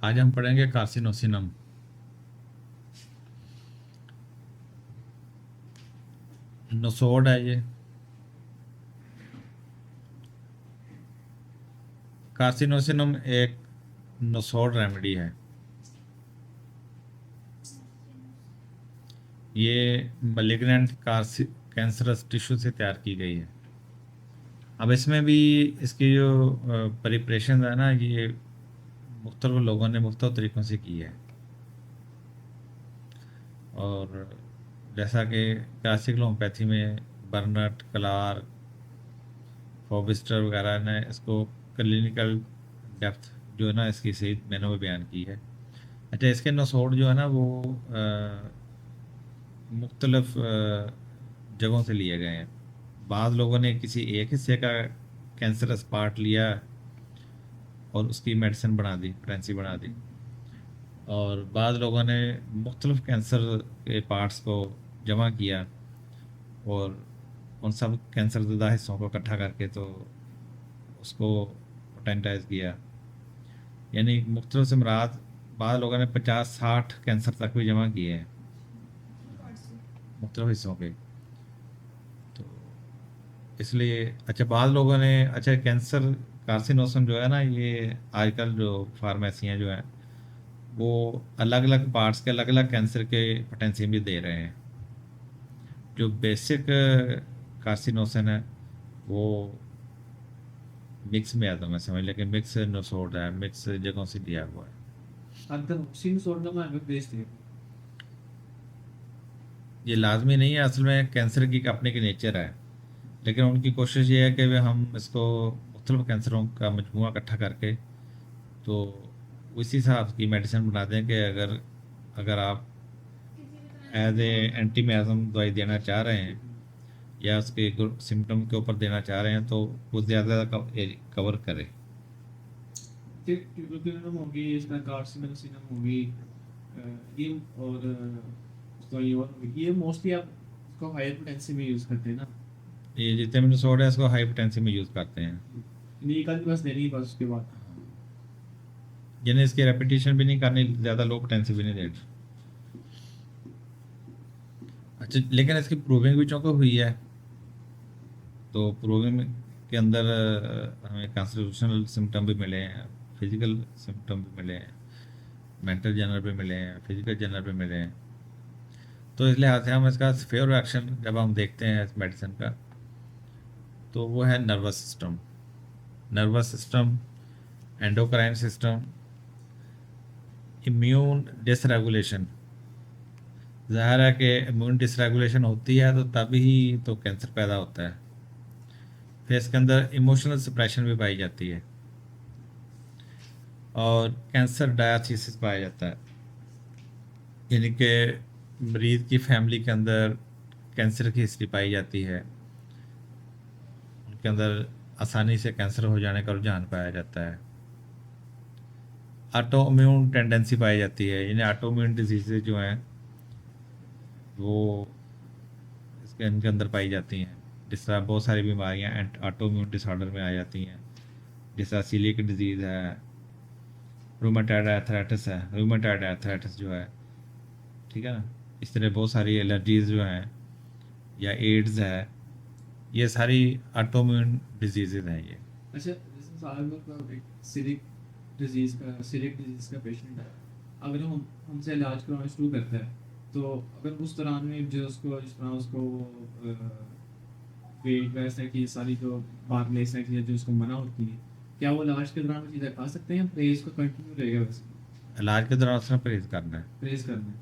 आज हम पढ़ेंगे कार्सिनोसिनम। नोसोड है ये। कार्सिनोसिनम एक नोसोड रेमेडी है। ये मलिग्नेंट कैंसरस टिश्यू से तैयार की गई है। अब इसमें भी इसकी जो प्रिपरेशन है ना, ये मुख्तलिफ लोगों ने मुख्तलिफ तरीक़ों से की है। और जैसा कि क्लासिकल होम्योपैथी में बर्नट, क्लार्क, फॉबिस्टर वगैरह ने इसको क्लिनिकल डेप्थ जो है ना इसकी सही मैंने में बयान की है। अच्छा, इसके नसोड़ जो है ना वो मुख्तलफ जगहों से लिए गए हैं। बाज़ लोगों ने किसी एक हिस्से का कैंसरस पार्ट लिया और उसकी मेडिसिन बना दी, पोटेंसी बना दी, और बाज़ लोगों ने मुख्तलिफ कैंसर के पार्ट्स को जमा किया और उन सब कैंसर ज़दा हिस्सों को इकट्ठा करके तो उसको पोटेंटाइज किया। यानी मुख्तलिफ से मुराद बाद लोगों ने 50-60 कैंसर तक भी जमा किए हैं मुख्तलिफ हिस्सों के। तो इसलिए अच्छा, बाद लोगों ने अच्छा कैंसर कार्सिनोसम जो है ना, ये आजकल जो फार्मेसियाँ जो हैं वो अलग अलग पार्ट्स के अलग अलग कैंसर के पोटेंशियल भी दे रहे हैं। जो बेसिक कार्सिनोसन है वो मिक्स में आता है, मैं समझ लेकिन मिक्स नोसोड है, मिक्स जगहों से दिया हुआ है। अंतर सिंह सोडना में हमें बेच दिए। ये लाजमी नहीं है, असल में कैंसर की अपने की नेचर है, लेकिन उनकी कोशिश ये है कि वे हम इसको मुख्तलिफ कैंसरों का मजमूआ इकट्ठा करके तो उसी हिसाब की मेडिसिन बना दें कि अगर अगर आप एज ए एंटी मियाज़म दवाई देना चाह रहे हैं या उसके सिम्टम के ऊपर देना चाह रहे हैं तो वो ज़्यादा कवर करे। ट्यूबरकुलोसिस होगी, इसका कार्सिनोसिस होगी, ये और उसका ये और होगी। ये मोस्टली आप इसको हायर पोटेंसी में यूज़ करते हैं ना। ये जितने भी नसोड है इसको हाई पोटेंसी में यूज़ करते हैं। नहीं कल बस देनी है, बस उसके बाद यानी इसकी रेपिटेशन भी नहीं करनी, ज़्यादा लो पोटेंसी भी नहीं देनी। अच्छा, लेकिन इसकी प्रूविंग भी चूँकि हुई है तो प्रूविंग के अंदर हमें कॉन्स्टिट्यूशनल सिम्टम भी मिले हैं, फिजिकल सिम्टम भी मिले हैं, मेंटल जनरल भी मिले हैं, फिजिकल जनरल भी मिले हैं। तो इस लिहाज से हम इसका फेवर एक्शन जब हम देखते हैं इस मेडिसिन का तो वो है nervous system, endocrine system, immune dysregulation. ज़ाहिर है कि इम्यून डिसरेगुलेशन होती है तो तभी तो कैंसर पैदा होता है। फिर इसके अंदर इमोशनल सप्रेशन भी पाई जाती है और कैंसर डायथीसिस पाया जाता है, यानी कि मरीज़ की फैमिली के अंदर कैंसर की हिस्ट्री पाई जाती है, उनके अंदर आसानी से कैंसर हो जाने का रुझान पाया जाता है। ऑटो इम्यून टेंडेंसी पाई जाती है, यानी ऑटो इम्यून डिजीज़ जो हैं वो इसके इनके अंदर पाई जाती हैं। जिस तरह बहुत सारी बीमारियां ऑटो इम्यून डिसऑर्डर में आ जाती हैं, जिस तरह सीलिक डिजीज़ है, रूमेटाइड आर्थराइटिस जो है, ठीक है ना। इस तरह बहुत सारी एलर्जीज़ जो हैं या एड्स है, ये सारी ऑटो इम्यून डिजीज़ हैं ये। अच्छा, जैसे साल मतलब एक सिरिक डिजीज़ का पेशेंट है, अगर हम हमसे इलाज करवाना शुरू करता है तो अगर उस दौरान में जो उसको जिस तरह उसको वेट वैसे की सारी जो बात ले सकती है जो उसको मना होती है, क्या वो इलाज के दौरान वो चीज़ें खा सकते हैं या परहेज को कंटिन्यू रहेगा? वैसे इलाज के दौरान उसने परहेज़ करना है परहेज करना है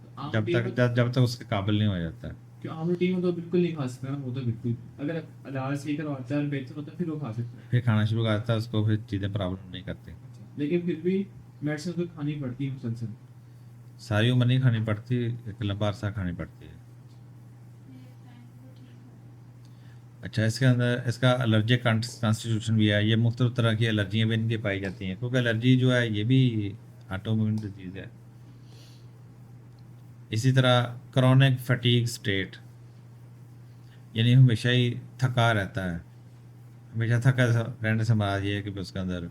तो आम जब रूटीन तक में जब तक उसके काबिल नहीं हो जाता है। क्यों आम रूटीन में तो बिल्कुल नहीं खा सकते ना, वो तो बिल्कुल अगर इलाज सही करवाता है और बेहतर होता है फिर वो खा सकते हैं। फिर खाना शुरू करता है, उसको फिर चीज़ें प्रॉब्लम नहीं करती। लेकिन फिर भी मेडिसिन तो खानी पड़ती है मुसलसल। सारी उम्र नहीं खानी पड़ती, एक लंबा अरसा खानी पड़ती है। अच्छा, इसके अंदर इसका एलर्जिक कॉन्स्टिट्यूशन भी है, ये मुख्तलिफ तरह की एलर्जियाँ भी इनकी पाई जाती हैं, क्योंकि एलर्जी जो है ये भी ऑटोइम्यून डिजीज़ है। इसी तरह क्रॉनिक फटीग स्टेट, यानी हमेशा ही थका रहता है, हमेशा थका रहने से मराज ये है कि उसके अंदर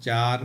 4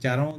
4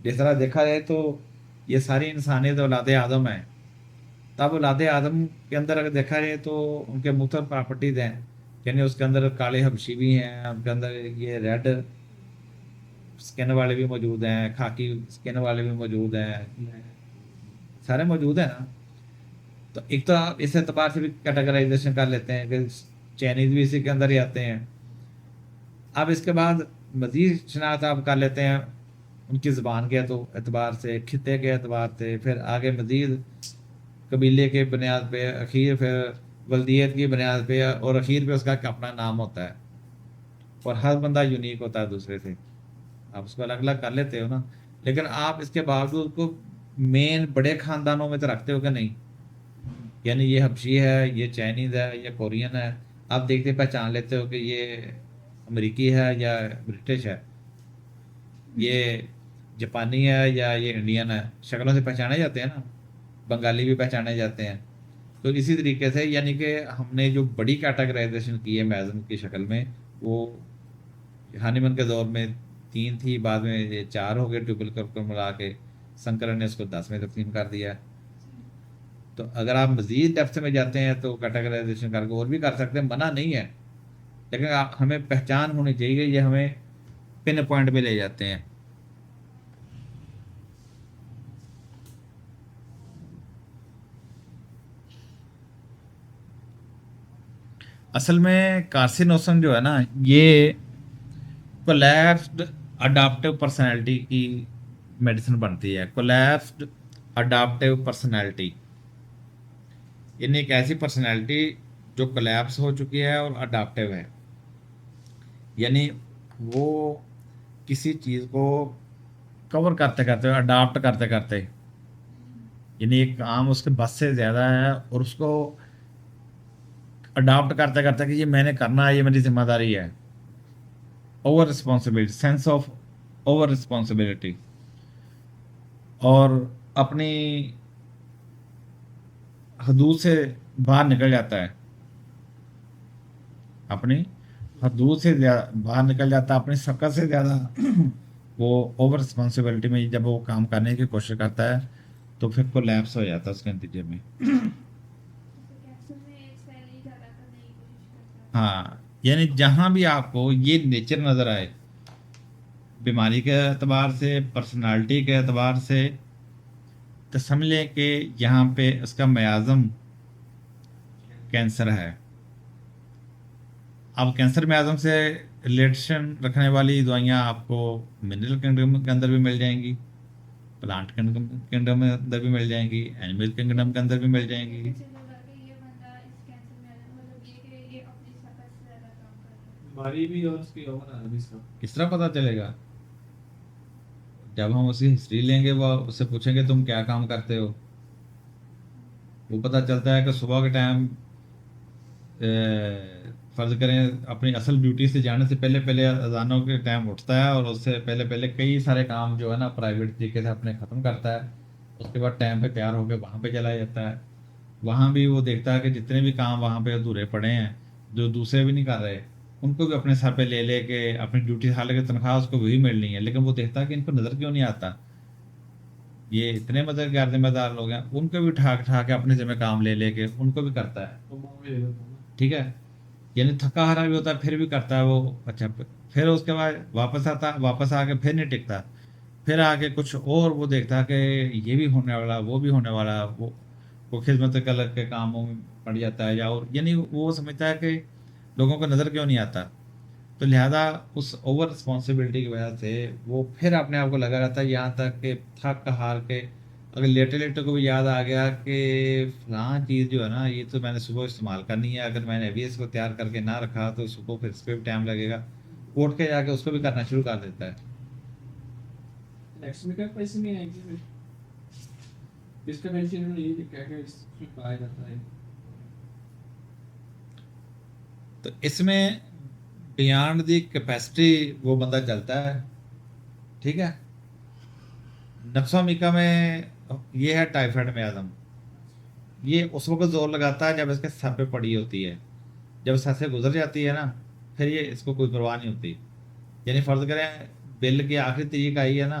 जिस तरह देखा जाए तो ये सारी इंसानियत औलाद आदम है। तब औलाद आदम के अंदर अगर देखा जाए तो उनके मुख्तलिफ प्रॉपर्टीज़ हैं, यानी उसके अंदर काले हबशी भी हैं, उनके अंदर ये रेड स्किन वाले भी मौजूद हैं, खाकी स्किन वाले भी मौजूद हैं, सारे मौजूद हैं ना। तो एक तो आप इस एतबार से भी कैटेगराइजेशन कर लेते हैं कि चाइनीज़ भी इसी के अंदर ही आते हैं। अब इसके बाद मज़ीद शनाख्त आप कर लेते हैं उनकी ज़बान के तो एतबार से, खित्ते के एतबार से, फिर आगे मज़ीद कबीले के बुनियाद पे, अखीर फिर वल्दियत की बुनियाद पे, और अखीर पे उसका अपना नाम होता है। और हर बंदा यूनिक होता है दूसरे से, आप उसको अलग अलग कर लेते हो ना, लेकिन आप इसके बावजूद उसको मेन बड़े ख़ानदानों में तो रखते हो कि नहीं। यानी ये हबशी है, ये चाइनीज़ है, ये कोरियन है, आप देखते पहचान लेते हो कि ये अमेरिकी है या ब्रिटिश है, ये जापानी है या ये इंडियन है, शक्लों से पहचाने जाते हैं ना। बंगाली भी पहचाने जाते हैं। तो इसी तरीके से यानी कि हमने जो बड़ी कैटेगराइजेशन की है मैज़म की शक्ल में, वो हानिमन के दौर में 3 थी, बाद में ये 4 हो गए, ट्रिपल कर मिला के शंकर ने इसको 10 में तकसीम कर दिया। तो अगर आप मज़ीद डेप्थ में जाते हैं तो कैटेगराइजेशन करके और भी कर सकते हैं, मना नहीं है, लेकिन हमें पहचान होनी चाहिए, ये हमें पिन पॉइंट पे ले जाते हैं। असल में कार्सिनोसन जो है ना, ये कोलैप्स्ड अडाप्टिव पर्सनैलिटी की मेडिसिन बनती है। कोलैप्स्ड अडाप्टिव पर्सनैलिटी यानी एक ऐसी पर्सनैलिटी जो कोलैप्स हो चुकी है और अडाप्टिव है, यानी वो किसी चीज़ को कवर करते करते, अडाप्ट करते करते, यानी एक काम उसके बस से ज़्यादा है और उसको अडाप्ट करते करते कि ये मैंने करना है, ये मेरी जिम्मेदारी है। Over responsibility, sense of over responsibility, और अपनी हदूद से बाहर निकल जाता है, अपनी हदूद से बाहर निकल जाता है, अपनी शक्ल से ज़्यादा वो ओवर रिस्पॉन्सिबिलिटी में जब वो काम करने की कोशिश करता है तो फिर कोलैप्स हो जाता है उसके नतीजे में। हाँ, यानी जहाँ भी आपको ये नेचर नज़र आए, बीमारी के एतबार से, पर्सनालिटी के एतबार से, तो समझ लें कि यहाँ पे उसका मयाज़म कैंसर है। अब कैंसर मयाज़म से रिलेशन रखने वाली दवाइयाँ आपको मिनरल किंगडम के अंदर भी मिल जाएंगी, प्लांट किंगडम के अंदर भी मिल जाएंगी, एनिमल किंगडम के अंदर भी मिल जाएंगी। बीमारी भी और उसकी ओवर आना भी इसका किस तरह पता चलेगा? जब हम उसकी हिस्ट्री लेंगे, वो उससे पूछेंगे तुम क्या काम करते हो, वो पता चलता है कि सुबह के टाइम फ़र्ज़ करें अपनी असल ड्यूटी से जाने से पहले पहले अजानों के टाइम उठता है और उससे पहले पहले कई सारे काम जो है ना प्राइवेट तरीके से अपने ख़त्म करता है। उसके बाद टाइम पे तैयार होकर वहाँ पे चला जाता है। वहाँ भी वो देखता है कि जितने भी काम वहाँ पे अधूरे पड़े हैं, जो दूसरे भी नहीं कर रहे, उनको भी अपने सर पे ले ले के अपनी ड्यूटी, हालांकि तनख्वाह उसको वही मिलनी है, लेकिन वो देखता है कि इनको नज़र क्यों नहीं आता, ये इतने मददगार जिम्मेदार लोग हैं, उनको भी ठा ठा के अपने जिम्मे काम ले लेके उनको भी करता है। तो मुंह में ले लेता हूँ ना। ठीक है, यानी थका हारा भी होता है फिर भी करता है वो। अच्छा, फिर उसके बाद वापस आता, वापस आके फिर नहीं टिकता, फिर आके कुछ और वो देखता है कि ये भी होने वाला, वो भी होने वाला, वो खिदमत कलर के कामों में पड़ जाता है, या और यानी वो समझता है कि लोगों को नज़र क्यों नहीं आता। तो लिहाजा उस ओवर रिस्पॉन्सिबिलिटी की वजह से वो फिर अपने आप को लगा रहता है, यहाँ तक कि थक हार के अगर लेटे लेटे को भी याद आ गया कि फ़लाँ चीज़ जो है ना, ये तो मैंने सुबह इस्तेमाल करनी है, अगर मैंने अभी इसको तैयार करके ना रखा तो सुबह फिर इस पर भी टाइम लगेगा, उठ के जाके उसको भी करना शुरू कर देता है। नेक्स्ट में क्या पैसे नहीं आएंगे फिर इसका मेंशन इन्होंने ये क्या क्या इसमें पाया जाता है। तो इसमें बियॉन्ड दी कैपेसिटी वो बंदा चलता है। ठीक है, नक्सोमिका में ये है टाइफाइड में आदम, ये उस वक्त जोर लगाता है जब इसके सर पे पड़ी होती है, जब सर से गुजर जाती है ना, फिर ये इसको कोई परवाह नहीं होती। यानी फ़र्ज़ करें बिल की आखिरी तारीख आई है ना,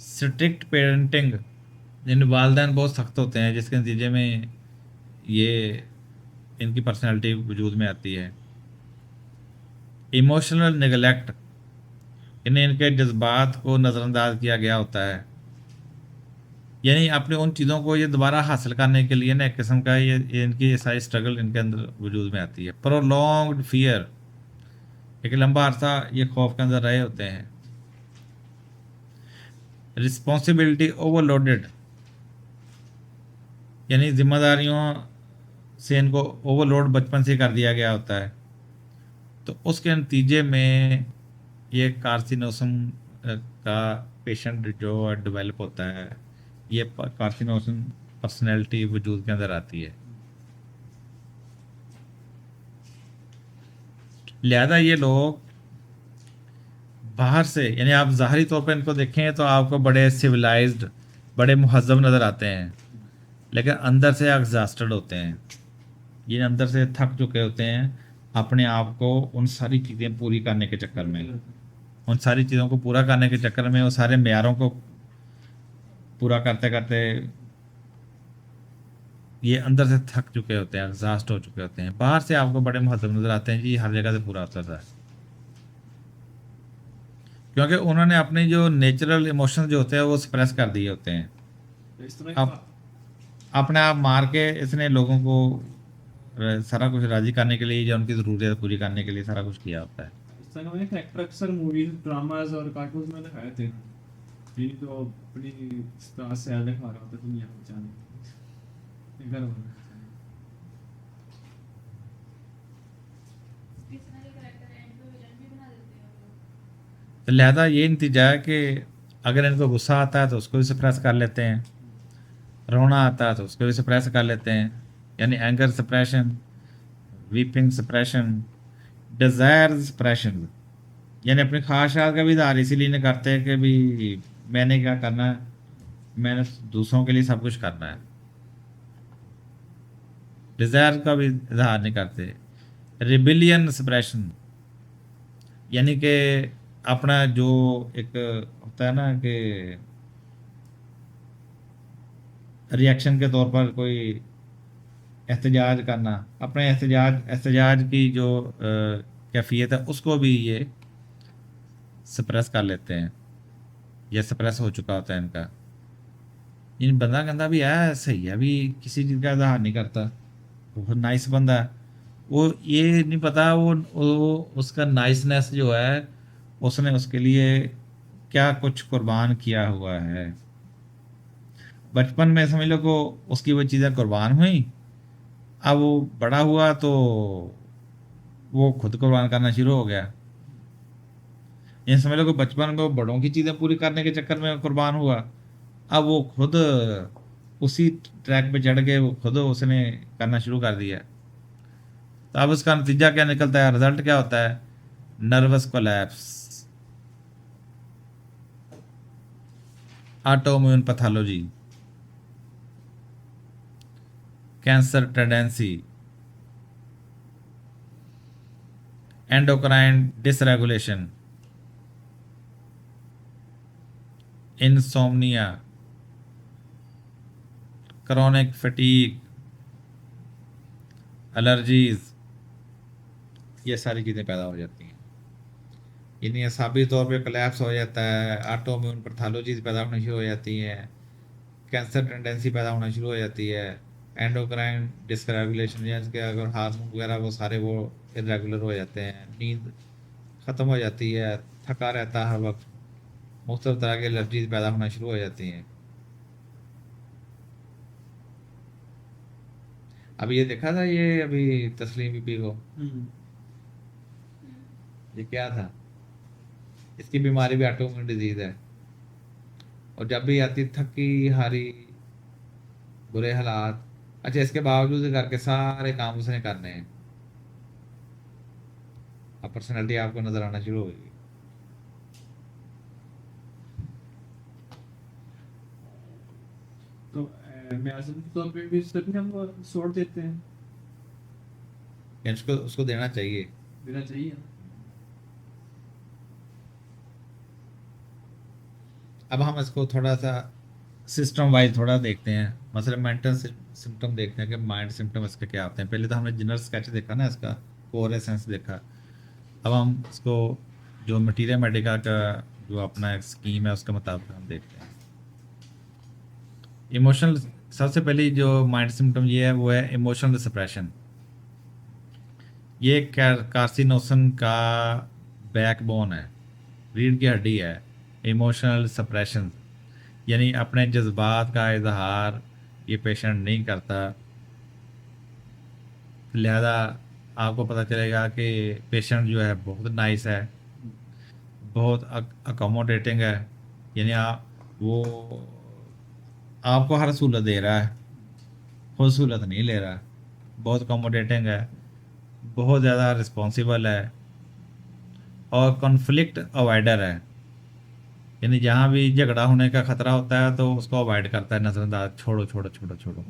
स्ट्रिक्ट पेरेंटिंग, यानी वालदैन बहुत सख्त होते हैं, जिसके नतीजे में ये इनकी पर्सनैलिटी वजूद में आती है। इमोशनल निगलेक्ट, यानी इनके जज्बात को नज़रअंदाज किया गया होता है, यानी अपने उन चीज़ों को ये दोबारा हासिल करने के लिए ना एक किस्म का ये इनकी ये सारी स्ट्रगल इनके अंदर वजूद में आती है। प्रोलॉन्ग्ड फियर, एक लंबा अरसा ये खौफ के अंदर रहे होते हैं। रिस्पॉन्सिबिलिटी ओवरलोडेड, यानी जिम्मेदारियों से इनको ओवरलोड बचपन से कर दिया गया होता है, तो उसके नतीजे में ये कार्सिनोसम का पेशेंट जो डेवलप होता है, ये कार्सिनोसम पर्सनैलिटी वजूद के अंदर आती है। लिहाजा ये लोग बाहर से, यानी आप ज़ाहरी तौर पर इनको देखें तो आपको बड़े सिविलाइज्ड, बड़े मुहज़्ज़ब नज़र आते हैं, लेकिन अंदर से एग्जॉस्टेड होते हैं। ये अंदर से थक चुके होते हैं अपने आप को उन सारी चीज़ें पूरी करने के चक्कर में, उन सारी चीज़ों को पूरा करने के चक्कर में, वो सारे मेयारों को पूरा करते करते ये अंदर से थक चुके होते हैं, एग्जॉस्ट हो चुके होते हैं। बाहर से आपको बड़े मुहज़्ज़ब नज़र आते हैं जी, हर जगह से पूरा उतर रहा है, क्योंकि उन्होंने अपने जो नेचुरल इमोशंस जो होते हैं वो सप्रेस कर दिए होते हैं। इस तरह अब अपने आप मार के इसने लोगों को सारा कुछ राज़ी करने के लिए या उनकी ज़रूरत पूरी करने के लिए सारा कुछ किया होता है। इस तरह के कैरेक्टर अक्सर मूवीज, ड्रामाज और कार्टून्स में दिखाए थे, ये तो अपनी स्टार से दिखा रहा होता दुनिया को जाने घर वाला। तो लिहाजा ये नतीजा है कि अगर इनको गुस्सा आता है तो उसको भी सप्रेस कर लेते हैं, रोना आता है तो उसको भी सप्रेस कर लेते हैं, यानी anger suppression, weeping suppression, desire suppression, यानी अपनी ख्वाहिशात का भी इजहार इसीलिए नहीं करते कि भी मैंने क्या करना है, मैंने दूसरों के लिए सब कुछ करना है। डिज़ायर का भी इजहार नहीं करते। रिबिलियन सप्रेशन, यानी कि अपना जो एक होता है ना कि रिएक्शन के तौर पर कोई एहतजाज करना, अपने एहतजाज की जो कैफियत है उसको भी ये सप्रेस कर लेते हैं, या सप्रेस हो चुका होता है इनका। इन बंदा कहता भी है सही है, अभी किसी चीज़ का इजहार नहीं करता, बहुत नाइस बंदा है, वो ये नहीं पता वो उसका नाइसनेस जो है उसने उसके लिए क्या कुछ कुर्बान किया हुआ है। बचपन में समझ लो को उसकी वो चीज़ें कुर्बान हुई, अब वो बड़ा हुआ तो वो खुद कुर्बान करना शुरू हो गया। ये समझ लो कि बचपन में वो बड़ों की चीज़ें पूरी करने के चक्कर में कुर्बान हुआ, अब वो खुद उसी ट्रैक पे चढ़ के वो खुद उसने करना शुरू कर दिया। तो अब उसका नतीजा क्या निकलता है, रिजल्ट क्या होता है? Nervous collapse, autoimmune pathology, cancer tendency, endocrine dysregulation, insomnia, chronic fatigue, allergies, ये सारी चीज़ें पैदा हो जाती हैं। यानी असाबी तौर पे कोलैप्स हो जाता है, ऑटोइम्यून पैथोलॉजीज पैदा होना शुरू हो जाती हैं, कैंसर टेंडेंसी पैदा होना शुरू हो जाती है, एंडोक्राइन डिसरेगुलेशन, यानी कि अगर हार्मोन वगैरह वो सारे वो इरेगुलर हो जाते हैं, नींद ख़त्म हो जाती है, थका रहता है हर वक्त, मुख्तलिफ तरह की एलर्जीज पैदा होना शुरू हो जाती हैं। अभी ये देखा था ये अभी तस्लीम बीबी को, ये क्या था, इसकी बीमारी भी ऑटोइम्यून डिजीज़ है, और जब भी आती थकी हारी, बुरे हालात, अच्छा इसके बावजूद ये करके सारे काम उसने करने हैं, अब पर्सनैलिटी आपको नज़र आना शुरू होगी। तो मैं आज़म के तौर पे भी तभी हम छोड़ देते हैं, या उसको उसको देना चाहिए। देना चाहिए। अब हम इसको थोड़ा सा सिस्टम वाइज थोड़ा देखते हैं, मतलब मेंटल सिम्टम देखते हैं कि माइंड सिम्टम इसके क्या होते हैं। पहले तो हमने जनरल स्केच देखा ना इसका, कोर एसेंस देखा। अब हम इसको जो मटीरियल मेडिका का जो अपना एक स्कीम है उसके मुताबिक हम देखते हैं। इमोशनल, सबसे पहली जो माइंड सिम्टम ये है वो है इमोशनल सप्रेशन। ये कार्सिनोसन का बैकबोन है, रीढ़ की हड्डी है। इमोशनल सप्रेशन यानी अपने जज्बात का इजहार ये पेशेंट नहीं करता, लिहाजा आपको पता चलेगा कि पेशेंट जो है बहुत नाइस है, बहुत अकोमोडेटिंग है, यानी आप वो आपको हर सहूलत दे रहा है, खुद सहूलत नहीं ले रहा, बहुत अकोमोडेटिंग है, बहुत ज़्यादा रिस्पॉन्सिबल है और कॉन्फ्लिक्ट अवॉइडर है। यानी जहाँ भी झगड़ा होने का खतरा होता है तो उसको अवॉइड करता है, नज़रअंदाज, छोड़ो छोड़ो छोड़ो छोड़ो।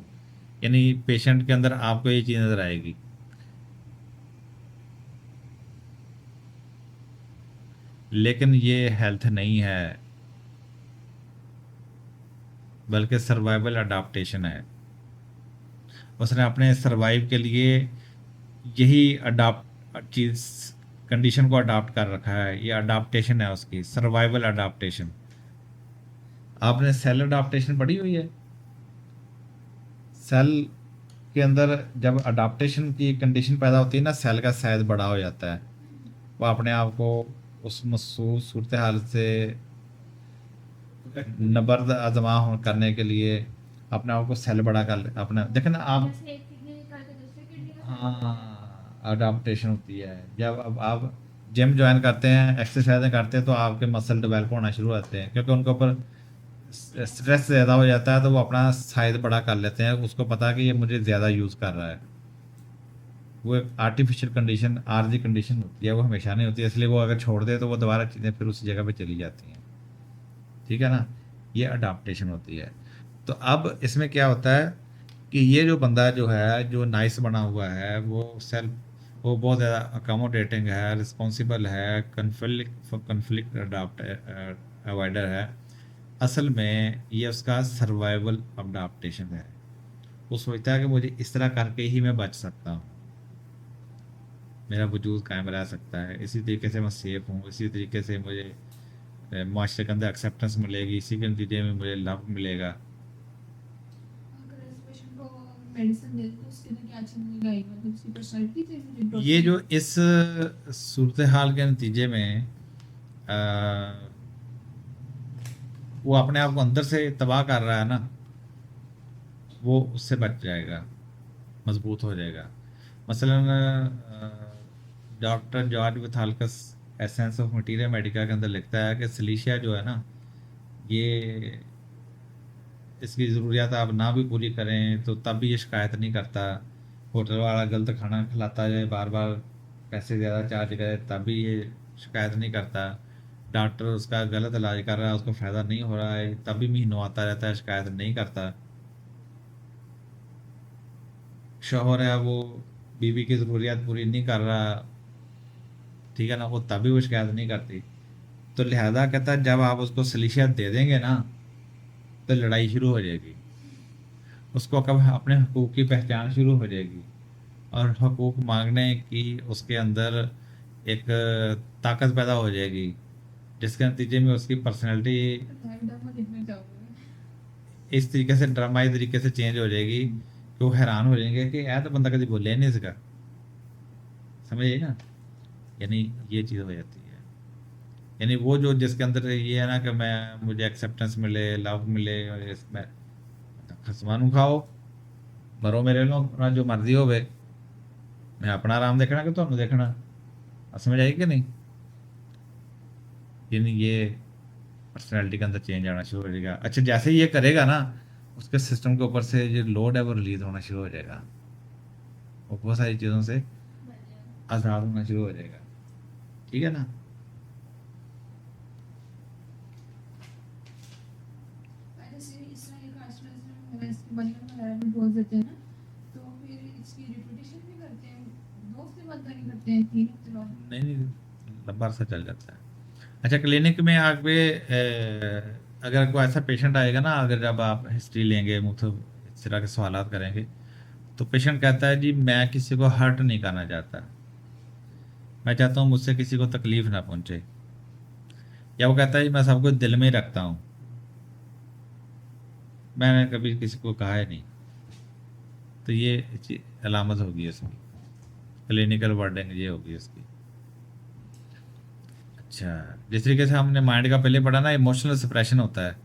यानी पेशेंट के अंदर आपको ये चीज़ नज़र आएगी। लेकिन ये हेल्थ नहीं है, बल्कि सर्वाइवल अडाप्टेशन है। उसने अपने सर्वाइव के लिए यही अडाप्ट चीज़ कंडीशन को अडाप्ट कर रखा है। ये अडाप्टेशन है उसकी, सर्वाइवल अडाप्टेशन। आपने सेल अडाप्टेशन पढ़ी हुई है? सेल के अंदर जब अडाप्टेशन की कंडीशन पैदा होती है ना, सेल का साइज बड़ा हो जाता है। वो अपने आप को उस मखसूस सूरत हाल से नबर्द आजमा करने के लिए अपने आप को सेल बड़ा कर ले अपना, देखें ना आप। जैसे एक किडनी निकाल के दूसरी किडनी का हाँ, अडाप्टेशन होती है जब अब आप जिम ज्वाइन करते हैं, एक्सरसाइजें करते हैं तो आपके मसल डेवलप होना शुरू होते हैं, क्योंकि उनके ऊपर स्ट्रेस ज़्यादा हो जाता है तो वो अपना साइज बड़ा कर लेते हैं। उसको पता है कि ये मुझे ज़्यादा यूज़ कर रहा है। वो एक आर्टिफिशियल कंडीशन, आर्जी कंडीशन होती है, वो हमेशा नहीं होती, इसलिए वो अगर छोड़ दे तो वो दोबारा चीज़ें फिर उसी जगह पे चली जाती हैं। ठीक है ना, ये अडाप्टेशन होती है। तो अब इसमें क्या होता है कि ये जो बंदा जो है, जो नाइस बना हुआ है, वो बहुत ज़्यादा अकोमोडेटिंग है, रिस्पॉन्सिबल है, कन्फ्लिक्ट अडाप्ट अवॉइडर है। असल में ये उसका सर्वाइवल अडाप्टेशन है। वो सोचता है कि मुझे इस तरह करके ही मैं बच सकता हूँ, मेरा वजूद कायम रह सकता है, इसी तरीके से मैं सेफ हूँ, इसी तरीके से मुझे माशरे के अंदर एक्सेप्टेंस मिलेगी, इसी के नतीजे में मुझे लव मिलेगा। अगर इस पेशेंट को मेडिसिन दे तो उसके अंदर क्या चेंज आएगा, मतलब उसकी पर्सनालिटी चेंज ये जो इस सूरत हाल के नतीजे में वो अपने आप को अंदर से तबाह कर रहा है ना, वो उससे बच जाएगा, मजबूत हो जाएगा। मसलन doctor George Vithoulkas essence of materia medica के अंदर लिखता है कि सलीशिया जो है ना, ये इसकी ज़रूरियात आप ना भी पूरी करें तो तब भी ये शिकायत नहीं करता। होटल वाला गलत खाना खिलाता है, बार बार पैसे ज़्यादा चार्ज करे, तब भी ये शिकायत नहीं करता। डॉक्टर उसका गलत इलाज कर रहा है, उसको फ़ायदा नहीं हो रहा है, तब भी महीनों आता रहता है, शिकायत नहीं करता। शौहर है वो बीवी की ज़रूरियात पूरी नहीं कर रहा, ठीक है ना, वो तभी वो शिकायत नहीं करती। तो लिहाजा कहता है जब आप उसको सलीशियत दे देंगे ना तो लड़ाई शुरू हो जाएगी, उसको कब अपने हकूक़ की पहचान शुरू हो जाएगी और हकूक़ मांगने की उसके अंदर एक ताकत पैदा हो जाएगी, जिसके नतीजे में उसकी पर्सनैलिटी ड्रामा देखना चाहूँगा। इस तरीके से ड्रामाई तरीके से चेंज हो जाएगी कि वो हैरान हो जाएंगे कि यार तो बंदा कभी बोले नहीं इसका, समझिए ना। यानी ये चीज़ हो जाती है। यानी वो जो जिसके अंदर ये है ना कि मैं मुझे एक्सेप्टेंस मिले, लव मिले, और इसमें खसमानू खाओ, मरो मेरे लो, अपना जो मर्जी हो वे, मैं अपना आराम देखना कि तुम्हें देखना। अब समझ आई कि नहीं? यानी ये पर्सनैलिटी के अंदर चेंज आना शुरू हो जाएगा। अच्छा, जैसे ही ये करेगा ना, उसके सिस्टम के ऊपर से जो लोड है वो रिलीज होना शुरू हो जाएगा, वो बहुत सारी चीज़ों से आज़ाद होना शुरू हो जाएगा। ठीक है ना। पहले से इस तरह का आश्रय इसके बंधन में रहने बोल देते हैं ना, तो फिर इसकी रिपीटेशन भी करते हैं, 2 हफ्ते बाद नहीं करते हैं, 3 हफ्ते बाद। नहीं नहीं, लंबा अरसा चल जाता है। अच्छा, क्लिनिक में आगे अगर कोई ऐसा पेशेंट आएगा ना, अगर जब आप हिस्ट्री लेंगे, मतलब इस तरह के सवालात करेंगे, तो पेशेंट कहता है जी मैं किसी को हर्ट नहीं करना चाहता, मैं चाहता हूँ मुझसे किसी को तकलीफ़ ना पहुँचे। या वो कहता है जी मैं सब कुछ दिल में ही रखता हूँ, मैंने कभी किसी को कहा ही नहीं। तो ये अलामत होगी उसकी, क्लिनिकल वर्डिंग ये होगी उसकी। अच्छा, जिस तरीके से हमने माइंड का पहले पढ़ा ना, इमोशनल सप्रेशन होता है,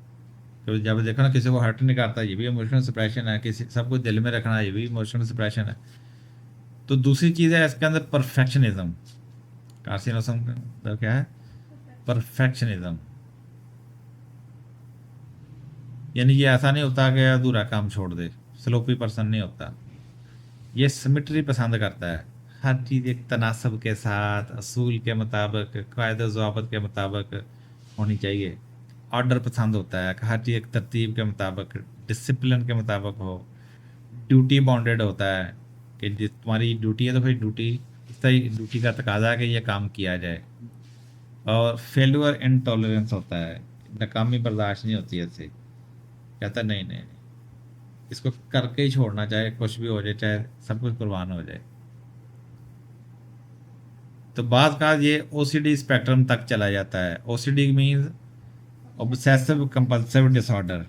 तो जब देखो ना किसी को हर्ट नहीं करता, ये भी इमोशनल सप्रेशन है। किसी सब कुछ दिल में रखना, ये भी इमोशनल सप्रेशन है। तो दूसरी चीज़ है इसके अंदर परफेक्शनिज्म। कार्सिनोसम का मतलब क्या है? परफेक्शनिज्म। यानी ये ऐसा नहीं होता कि अधूरा काम छोड़ दे, स्लोपी पर्सन नहीं होता। ये सिमेट्री पसंद करता है, हर चीज़ एक तनासब के साथ, असूल के मुताबिक, कायदे ज़वाबत के मुताबिक होनी चाहिए। ऑर्डर पसंद होता है कि हर चीज़ एक तरतीब के मुताबिक, डिसिप्लिन के मुताबिक हो। ड्यूटी बाउंडेड होता है कि जिस तुम्हारी ड्यूटी है तो फिर ड्यूटी, इस तरह ड्यूटी का तकाजा है कि ये काम किया जाए। और फेल्यूर इनटॉलरेंस होता है, नाकामी बर्दाश्त नहीं होती है इससे। कहता है नहीं नहीं नहीं, इसको करके ही छोड़ना, चाहे कुछ भी हो जाए, चाहे सब कुछ कुर्बान हो जाए। तो बाद का ये ओसीडी स्पेक्ट्रम तक चला जाता है। OCD means obsessive compulsive disorder.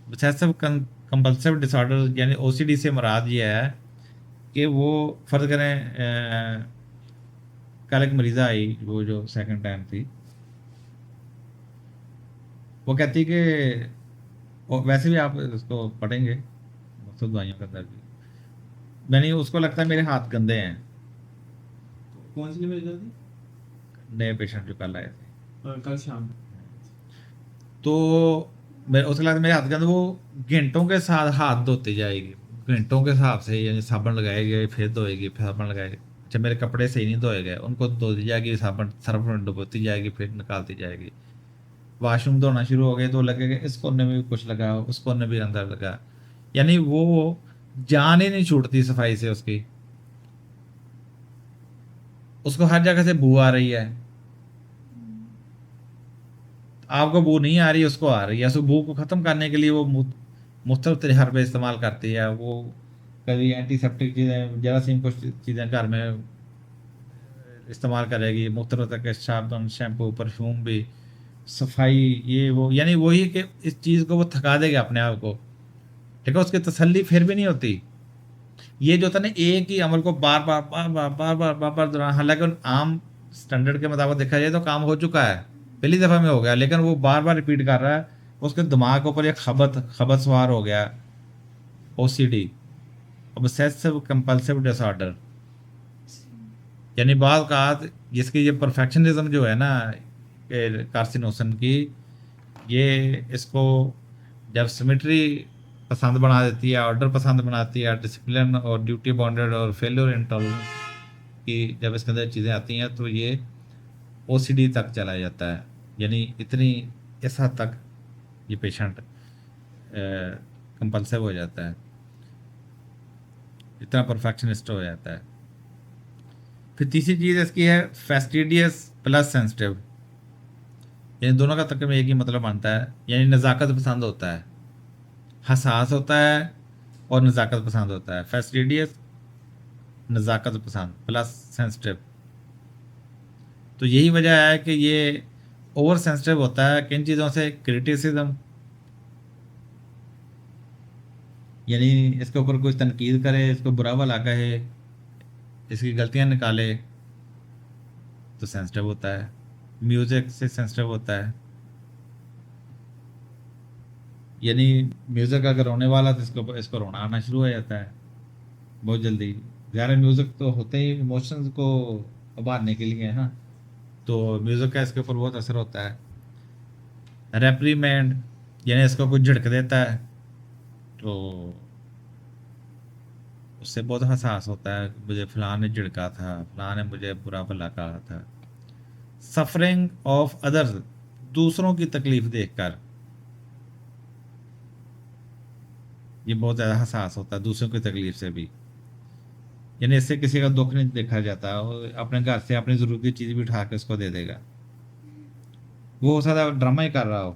Obsessive compulsive disorder यानी ओसीडी से मुराद ये है कि वो फ़र्ज़ करें कल एक मरीज़ा आई, वो जो सेकंड टाइम थी, वो कहती कि वैसे भी आप उसको पढ़ेंगे तो दवाइयों के अंदर भी, मैंने उसको लगता है मेरे हाथ गंदे हैं। कौन सी मरीज थी? नए पेशेंट जो कल आए थे, कल शाम। तो मेरे उसके लगता है मेरे हाथ गंदे, वो घंटों के साथ हाथ धोती जाएगी, घंटों के हिसाब से, यानी साबुन लगाएगी फिर धोएगी, फिर साबुन लगाएगी। अच्छा, मेरे कपड़े सही नहीं धोए गए, उनको धो दी जाएगी, साबुन सर्फ में डुबोती जाएगी, फिर निकालती जाएगी। वॉशरूम धोना शुरू हो गए तो लगेगा इस कोने में भी कुछ लगा, उस कोने भी अंदर लगा। यानी वो जान ही नहीं छूटती सफाई से उसकी, उसको हर जगह से बू आ रही है। आपको बू नहीं आ रही, उसको आ रही है। सो बू को ख़त्म करने के लिए वो मुख्तलिफ हरबे इस्तेमाल करती है। वो कभी एंटीसेप्टिक चीज़ें, जरासीम कुछ चीज़ें घर में इस्तेमाल करेगी, मुख्तलिफ तरह के साबुन, शैम्पू, परफ्यूम भी, सफाई, ये वो, यानी वही कि इस चीज़ को वो थका देगा अपने आप को। ठीक है, उसकी तसल्ली फिर भी नहीं होती। ये जो था ना, एक ही अमल को बार बार बार बार बार बार बार बार दोहराना, हालांकि आम स्टैंडर्ड के मुताबिक देखा जाए तो काम हो चुका है, पहली दफ़ा में हो गया, लेकिन वो बार बार रिपीट कर रहा है। उसके दिमाग के ऊपर एक खबत सवार हो गया, ओसीडी, ऑब्सेसिव कंपल्सिव डिसऑर्डर। यानी बात का जिसकी ये परफेक्शनिज्म जो है ना कार्सिनोसन की, ये इसको जब सिमेट्री पसंद बना देती है, ऑर्डर पसंद बनाती है, डिसिप्लिन और ड्यूटी बाउंडेड और फेल्योर इंटॉलरेंस की जब इसके अंदर चीज़ें आती हैं, तो ये ओसीडी तक चला जाता है। यानी इतनी इस हद तक ये पेशेंट कंपल्सिव हो जाता है, इतना परफेक्शनिस्ट हो जाता है। फिर तीसरी चीज़ इसकी है फेस्टिडियस प्लस सेंसिटिव। यानी दोनों का तकरीबन एक ही मतलब बनता है, यानी नज़ाकत पसंद होता है, हसास होता है और नज़ाकत पसंद होता है। फेस्टिडियस, नज़ाकत पसंद प्लस सेंसिटिव। तो यही वजह है कि ये ओवर सेंसिटिव होता है किन चीज़ों से? क्रिटिसिज्म, यानी इसके ऊपर कोई तनकीद करे, इसको बुरा भला कहे, इसकी गलतियां निकाले, तो सेंसिटिव होता है। म्यूज़िक से सेंसिटिव होता है, यानी म्यूज़िक अगर रोने वाला तो इसको रोना आना शुरू हो जाता है बहुत जल्दी। ज़्यादा म्यूज़िक तो होते ही इमोशंस को उभारने के लिए है ना, तो म्यूज़िक का इसके ऊपर बहुत असर होता है। रेप्रीमेंड, यानी इसको कुछ झिड़क देता है तो उससे बहुत हसास होता है, मुझे फलां ने झिड़का था, फलां ने मुझे बुरा भला कहा था। सफरिंग ऑफ अदर्स, दूसरों की तकलीफ देखकर ये बहुत ज़्यादा हसास होता है, दूसरों की तकलीफ से भी। यानी इससे किसी का दुख नहीं देखा जाता, वो अपने घर से अपनी ज़रूरत की चीज़ भी उठा के उसको दे देगा, वो हो सकता है ड्रामा ही कर रहा हो,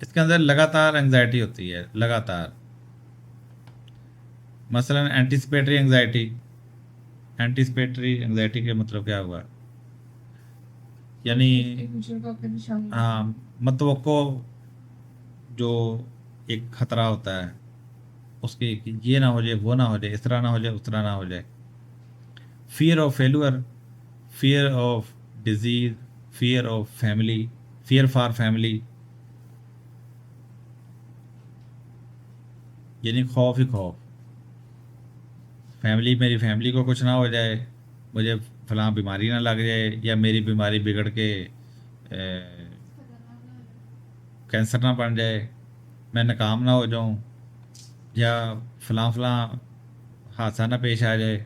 इसके अंदर लगातार एंग्जाइटी होती है, लगातार। मसलन एंटिसिपेटरी एंग्जाइटी। एंटिसिपेटरी एंग्जाइटी का मतलब क्या हुआ? यानी उसके फ्यूचर का परेशानी। हाँ, मतवक्को जो एक खतरा होता है उसके, कि ये ना हो जाए, वो ना हो जाए, इस तरह ना हो जाए, उस तरह ना हो जाए। Fear of failure, fear of disease, fear of family, fear for family, यानी खौफ ही खौफ। फैमिली, मेरी फैमिली को कुछ ना हो जाए, मुझे फलां बीमारी ना लग जाए, या मेरी बीमारी बिगड़ के कैंसर ना बन जाए, मैं नाकाम ना हो जाऊं, या फलां फलां हादसा ना पेश आ जाए।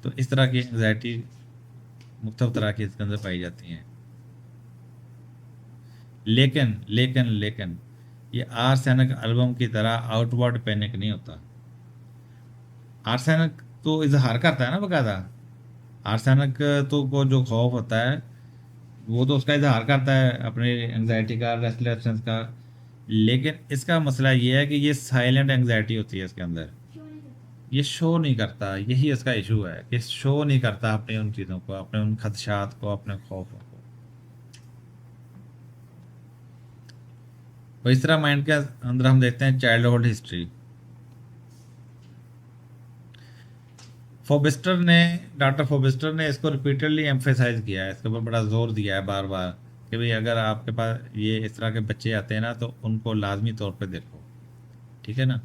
तो इस तरह की एंग्जाइटी मुख्तलिफ तरह की इसके अंदर पाई जाती हैं। लेकिन लेकिन लेकिन ये आर्सेनिक एल्बम की तरह आउटवर्ड पैनिक नहीं होता। आर्सेनिक तो इजहार करता है ना बकायदा। आर्सेनिक तो को जो खौफ होता है वो तो उसका इजहार करता है, अपनी एंग्जाइटी का, रेस्टलेसनेस का। लेकिन इसका मसला ये है कि ये साइलेंट एंग्जाइटी होती है इसके अंदर, ये शो नहीं करता। यही इसका इशू है कि शो नहीं करता अपने उन चीज़ों को, अपने उन खदशात को, अपने खौफों को। और इस तरह माइंड के अंदर हम देखते हैं चाइल्डहुड हिस्ट्री। फोबिस्टर ने, डॉक्टर फोबिस्टर ने इसको रिपीटेडली एम्फेसाइज किया है, इसके ऊपर बड़ा जोर दिया है बार बार कि भाई अगर आपके पास ये इस तरह के बच्चे आते हैं ना तो उनको लाजमी तौर पे देखो, ठीक है ना।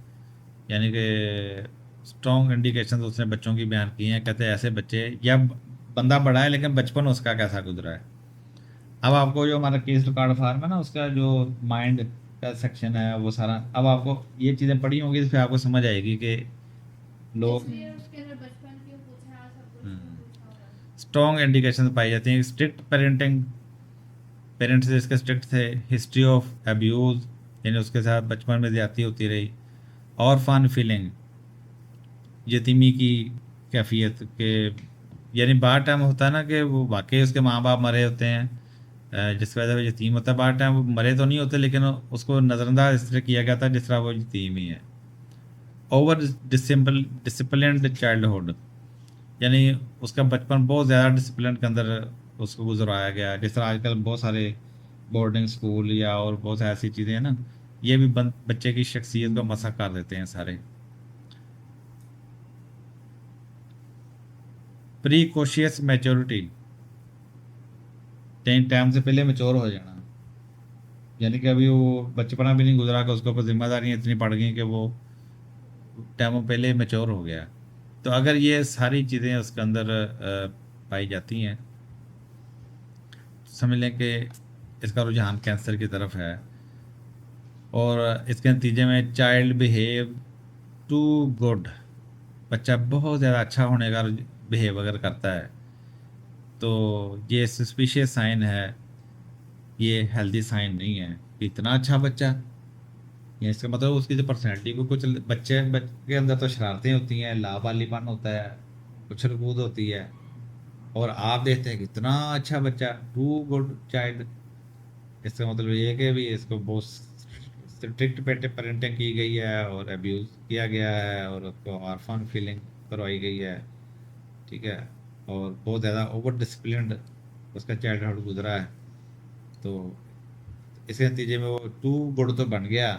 यानी कि स्ट्रॉन्ग इंडिकेशन उसने बच्चों की बयान की हैं। कहते हैं ऐसे बच्चे, या बंदा बड़ा है लेकिन बचपन उसका कैसा गुजरा है। अब आपको जो हमारा केस रिकॉर्ड फार्म है ना, उसका जो माइंड का सेक्शन है वो सारा, अब आपको ये चीज़ें पढ़ी होंगी तो फिर आपको समझ आएगी कि लोग इसलिए उसके अंदर बचपन क्यों पूछा, सब कुछ क्यों पूछा होगा। स्ट्रॉन्ग इंडिकेशन पाई जाती हैं। स्ट्रिक्ट पेरेंटिंग, पेरेंट्स इसके स्ट्रिक्ट थे। हिस्ट्री ऑफ अब्यूज़, यानी उसके साथ बचपन में ज़्यादती होती रही। और फन फीलिंग, यतीमी की कैफियत के, यानी बार टाइम होता है ना कि वो वाकई उसके माँ बाप मरे होते हैं, जिस वजह से वो यतीम होता है। बार टाइम वो मरे तो नहीं होते लेकिन उसको नज़रअंदाज इस तरह किया गया था जिस तरह वो यतीम ही है। ओवर डिसिप्लिन्ड चाइल्डहुड, यानी उसका बचपन बहुत ज़्यादा डिसिप्लिन के अंदर उसको गुजराया गया। जिस तरह आजकल बहुत सारे बोर्डिंग स्कूल या और बहुत ऐसी चीज़ें हैं ना, ये भी बच्चे की शख्सियत को मसा कर देते हैं सारे। प्रीकॉशियस मैच्योरिटी, टाइम से पहले मैच्योर हो जाना, यानी कि अभी वो बचपना भी नहीं गुजरा कि उसके ऊपर जिम्मेदारियाँ इतनी पड़ गई कि वो टाइम पहले मैच्योर हो गया। तो अगर ये सारी चीज़ें उसके अंदर पाई जाती हैं, समझ लें कि इसका रुझान कैंसर की तरफ है। और इसके नतीजे में चाइल्ड बिहेव टू गुड, बच्चा बहुत ज़्यादा अच्छा होने का बिहेव अगर करता है तो ये सस्पिशियस साइन है, ये हेल्दी साइन नहीं है कि इतना अच्छा बच्चा। ये इसका मतलब उसकी जो पर्सनैलिटी को, कुछ बच्चे के अंदर तो शरारतें होती हैं, लावालीपन होता है, उछल कूद होती है, और आप देखते हैं कि इतना अच्छा बच्चा, टू गुड चाइल्ड। इसका मतलब ये है कि भी इसको बहुत स्ट्रिक्ट पेरेंटिंग की गई है और अब्यूज़ किया गया है और उसको ऑर्फन फीलिंग करवाई गई है, ठीक है। और बहुत ज़्यादा ओवर डिसिप्लिन्ड उसका चाइल्डहुड गुजरा है। तो इसके नतीजे में वो टू गुड तो बन गया,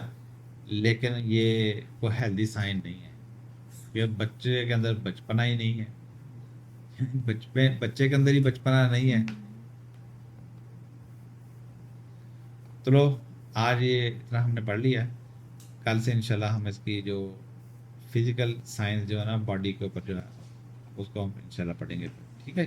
लेकिन ये वो हेल्दी साइन नहीं है। ये बच्चे के अंदर बचपना ही नहीं है। बच्चे के अंदर ही बचपना नहीं है। चलो, आज ये इतना हमने पढ़ लिया। कल से इंशाल्लाह हम इसकी जो फिजिकल साइंस जो है ना बॉडी के ऊपर जो है उसको हम इंशाल्लाह पढ़ेंगे, ठीक है।